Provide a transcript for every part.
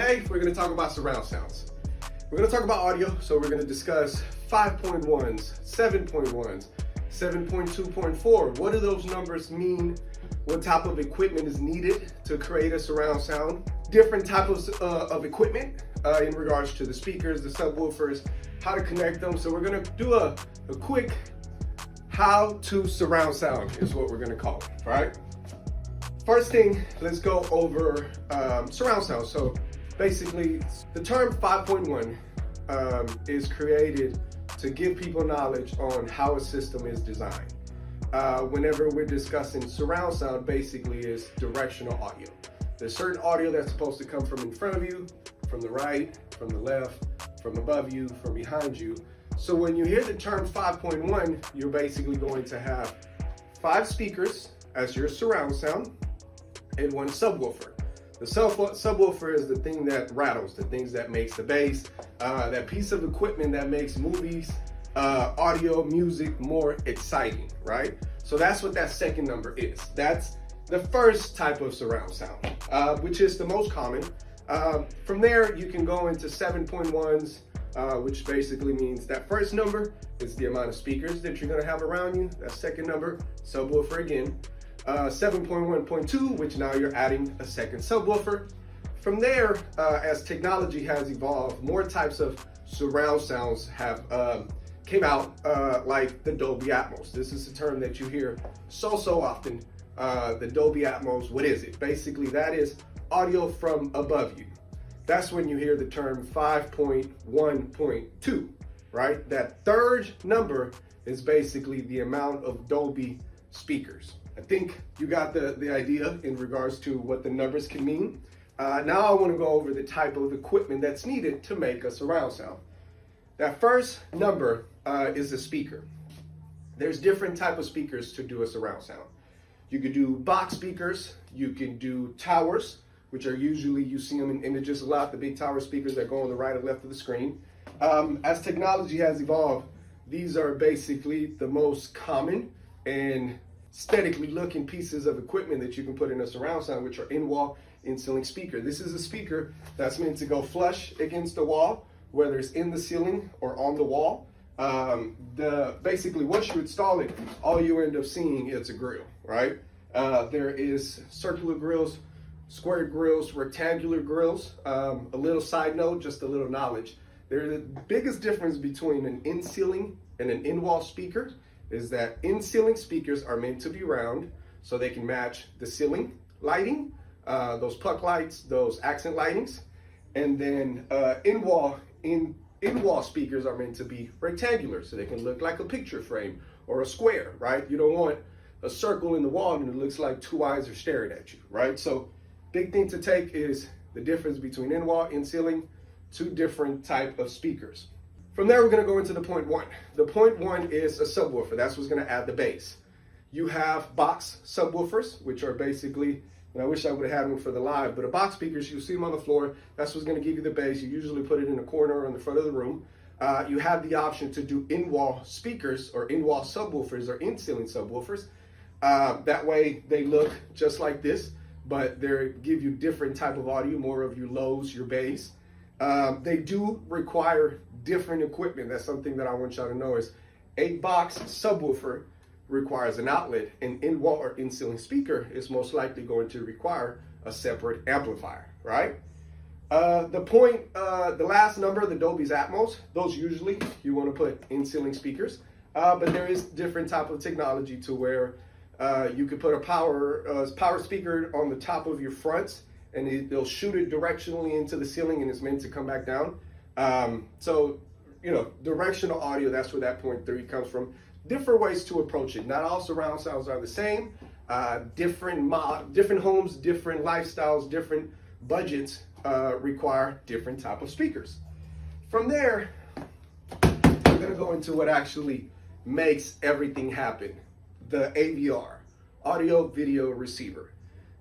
Today, we're going to talk about surround sounds. We're going to talk about audio, so we're going to discuss 5.1s, 7.1s, 7.2.4. What do those numbers mean? What type of equipment is needed to create a surround sound? Different types of equipment in regards to the speakers, the subwoofers, how to connect them. So we're going to do a quick how to surround sound is what we're going to call it, right? First thing, let's go over surround sound. So basically, the term 5.1 is created to give people knowledge on how a system is designed. Whenever we're discussing surround sound, basically is directional audio. There's certain audio that's supposed to come from in front of you, from the right, from the left, from above you, from behind you. So when you hear the term 5.1, you're basically going to have 5 speakers as your surround sound and 1 subwoofer. The subwoofer is the thing that rattles, the things that makes the bass, that piece of equipment that makes movies, audio, music more exciting, right? So that's what that second number is. That's the first type of surround sound, which is the most common. From there, you can go into 7.1s, which basically means that first number is the amount of speakers that you're gonna have around you. That second number, subwoofer again. 7.1.2, which now you're adding a second subwoofer. From there, as technology has evolved, more types of surround sounds have came out, like the Dolby Atmos. This is a term that you hear so often. The Dolby Atmos, what is it? Basically, that is audio from above you. That's when you hear the term 5.1.2, right? That third number is basically the amount of Dolby speakers. I think you got the idea in regards to what the numbers can mean. Now I want to go over the type of equipment that's needed to make a surround sound. That first number is a speaker. There's different type of speakers to do a surround sound. You could do box speakers, you can do towers, which are usually, you see them in images a lot, the big tower speakers that go on the right or left of the screen. As technology has evolved, these are basically the most common and aesthetically looking pieces of equipment that you can put in a surround sound, which are in-wall, in-ceiling speaker. This is a speaker that's meant to go flush against the wall, whether it's in the ceiling or on the wall. Basically, once you install it, all you end up seeing is a grill, right? There is circular grills, square grills, rectangular grills. A little side note, just a little knowledge. The biggest difference between an in-ceiling and an in-wall speaker is that in-ceiling speakers are meant to be round so they can match the ceiling lighting, those puck lights, those accent lightings, and then in-wall speakers are meant to be rectangular so they can look like a picture frame or a square, right? You don't want a circle in the wall and it looks like 2 eyes are staring at you, right? So big thing to take is the difference between in-wall, in-ceiling, 2 different type of speakers. From there, we're going to go into the point 1. The point 1 is a subwoofer. That's what's going to add the bass. You have box subwoofers, which are basically, and I wish I would have had one for the live, but a box speakers, you see them on the floor. That's what's going to give you the bass. You usually put it in a corner or in the front of the room. You have the option to do in-wall speakers or in-wall subwoofers or in-ceiling subwoofers. That way they look just like this, but they give you different type of audio, more of your lows, your bass. They do require different equipment. That's something that I want y'all to know is a box subwoofer requires an outlet. An in-wall or in-ceiling speaker is most likely going to require a separate amplifier, right? The last number, the Dolby's Atmos, those usually you want to put in-ceiling speakers, but there is different type of technology to where you could put a power speaker on the top of your fronts and they'll shoot it directionally into the ceiling and it's meant to come back down. So, you know, directional audio, that's where that point 3 comes from. Different ways to approach it. Not all surround sounds are the same. Different homes, different lifestyles, different budgets require different type of speakers. From there, we're gonna go into what actually makes everything happen. The AVR, audio video receiver.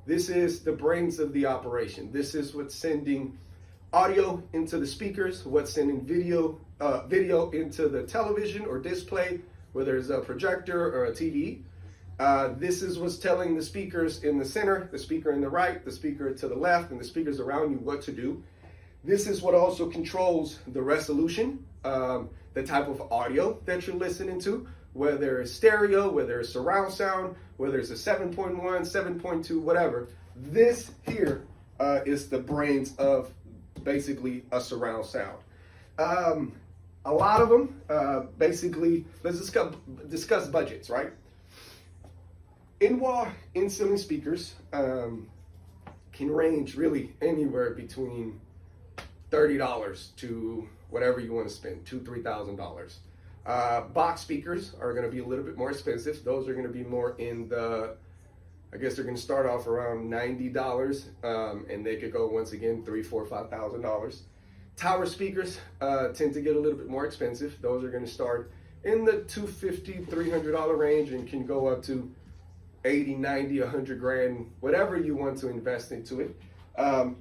This is the brains of the operation. This is what's sending audio into the speakers, what's sending video into the television or display, whether it's a projector or a TV. This is what's telling the speakers in the center, the speaker in the right, the speaker to the left, and the speakers around you what to do. This is what also controls the resolution, the type of audio that you're listening to, whether it's stereo, whether it's surround sound, whether it's a 7.1, 7.2, whatever. This here is the brains of basically a surround sound. A lot of them, basically, let's discuss budgets, right? In-wall, in-ceiling speakers can range really anywhere between $30 to whatever you want to spend, $2,000, $3,000. Box speakers are going to be a little bit more expensive. Those are going to be more in the, I guess they're going to start off around $90, and they could go once again $3,000, $4,000, $5,000. Tower speakers tend to get a little bit more expensive. Those are going to start in the $250, $300 range and can go up to 80, 90, 100 grand, whatever you want to invest into it.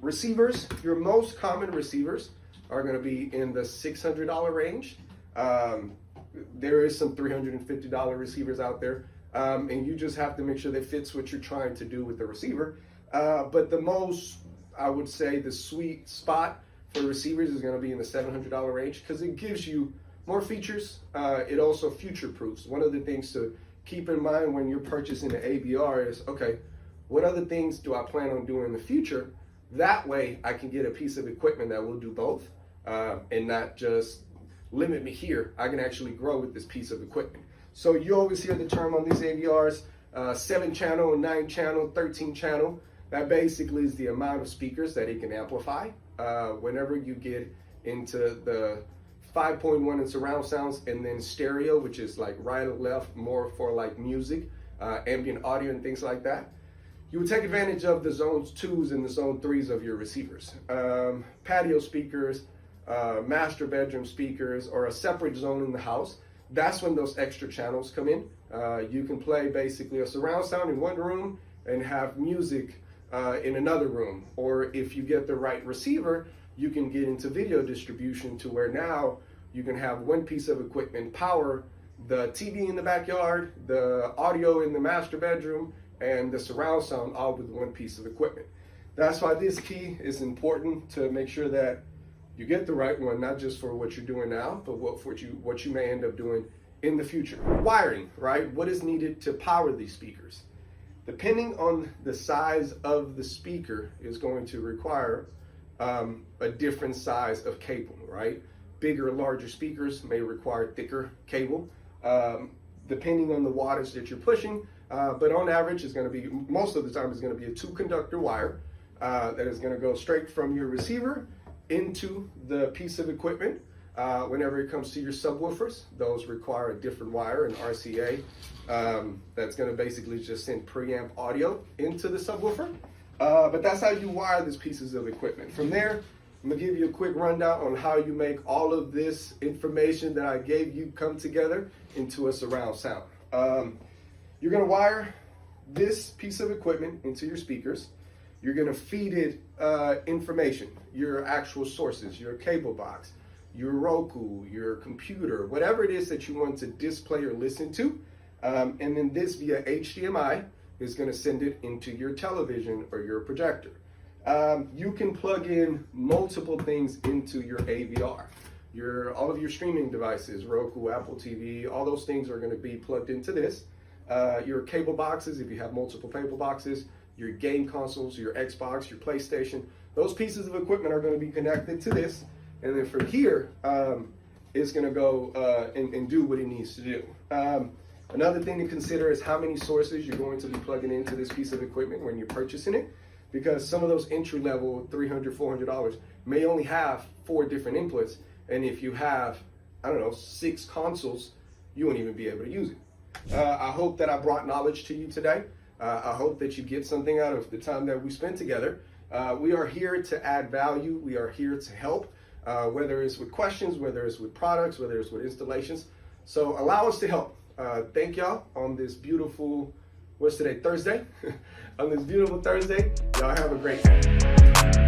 Receivers, your most common receivers are going to be in the $600 range. There is some $350 receivers out there, and you just have to make sure that fits what you're trying to do with the receiver. But the most, I would say, the sweet spot for receivers is going to be in the $700 range because it gives you more features. It also future-proofs. One of the things to keep in mind when you're purchasing an AVR is, okay, what other things do I plan on doing in the future? That way I can get a piece of equipment that will do both and not just limit me here. I can actually grow with this piece of equipment. So you always hear the term on these AVRs, 7-channel, 9-channel, 13-channel. That basically is the amount of speakers that it can amplify. Whenever you get into the 5.1 in surround sounds and then stereo, which is like right or left, more for like music, ambient audio and things like that, you would take advantage of the zones 2s and the zone 3s of your receivers. Patio speakers, master bedroom speakers, or a separate zone in the house. That's when those extra channels come in. You can play basically a surround sound in one room and have music in another room. Or if you get the right receiver, you can get into video distribution to where now you can have one piece of equipment power the TV in the backyard, the audio in the master bedroom, and the surround sound all with one piece of equipment. That's why this key is important, to make sure that you get the right one, not just for what you're doing now, but what you may end up doing in the future. Wiring, right? What is needed to power these speakers? Depending on the size of the speaker is going to require a different size of cable, right? Bigger, larger speakers may require thicker cable, depending on the wattage that you're pushing. But on average, it's going to be, most of the time, it's going to be a 2-conductor wire that is going to go straight from your receiver into the piece of equipment. Whenever it comes to your subwoofers, those require a different wire, an RCA, that's going to basically just send preamp audio into the subwoofer. But that's how you wire these pieces of equipment. From there, I'm going to give you a quick rundown on how you make all of this information that I gave you come together into a surround sound. You're going to wire this piece of equipment into your speakers. You're going to feed it information, your actual sources, your cable box, your Roku, your computer, whatever it is that you want to display or listen to. And then this via HDMI is going to send it into your television or your projector. You can plug in multiple things into your AVR. All of your streaming devices, Roku, Apple TV, all those things are going to be plugged into this. Your cable boxes, if you have multiple cable boxes, your game consoles, your Xbox, your PlayStation, those pieces of equipment are going to be connected to this. And then from here, it's going to go and do what it needs to do. Another thing to consider is how many sources you're going to be plugging into this piece of equipment when you're purchasing it, because some of those entry-level $300, $400 may only have 4 different inputs. And if you have, I don't know, 6 consoles, you won't even be able to use it. I hope that I brought knowledge to you today. I hope that you get something out of the time that we spent together. We are here to add value. We are here to help, whether it's with questions, whether it's with products, whether it's with installations. So allow us to help. Thank y'all on this beautiful, what's today, Thursday? On this beautiful Thursday, y'all have a great day.